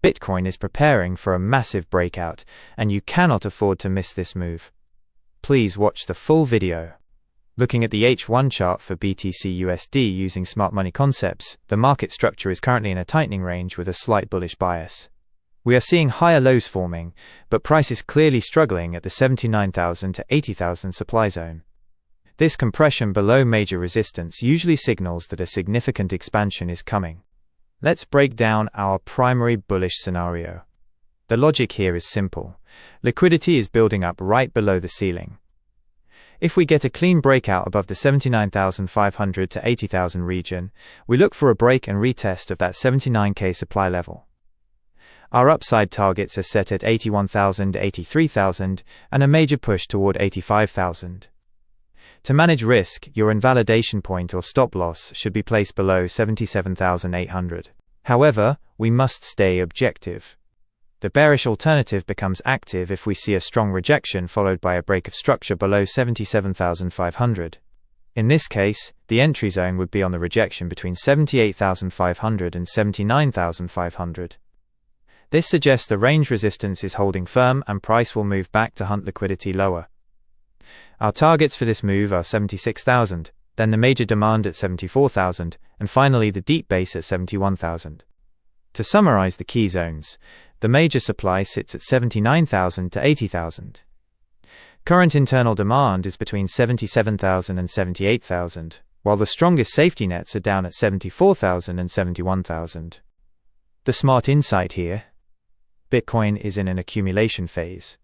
Bitcoin is preparing for a massive breakout, and you cannot afford to miss this move. Please watch the full video. Looking at the H1 chart for BTCUSD using smart money concepts, the market structure is currently in a tightening range with a slight bullish bias. We are seeing higher lows forming, but price is clearly struggling at the 79,000 to 80,000 supply zone. This compression below major resistance usually signals that a significant expansion is coming. Let's break down our primary bullish scenario. The logic here is simple. Liquidity is building up right below the ceiling. If we get a clean breakout above the 79,500 to 80,000 region, we look for a break and retest of that 79K supply level. Our upside targets are set at 81,000 to 83,000 and a major push toward 85,000. To manage risk, your invalidation point or stop loss should be placed below 77,800. However, we must stay objective. The bearish alternative becomes active if we see a strong rejection followed by a break of structure below 77,500. In this case, the entry zone would be on the rejection between 78,500 and 79,500. This suggests the range resistance is holding firm and price will move back to hunt liquidity lower. Our targets for this move are 76,000, then the major demand at 74,000, and finally the deep base at 71,000. To summarize the key zones, the major supply sits at 79,000 to 80,000. Current internal demand is between 77,000 and 78,000, while the strongest safety nets are down at 74,000 and 71,000. The smart insight here: Bitcoin is in an accumulation phase.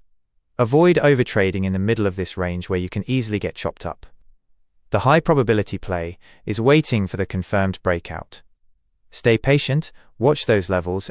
Avoid overtrading in the middle of this range where you can easily get chopped up. The high probability play is waiting for the confirmed breakout. Stay patient, watch those levels,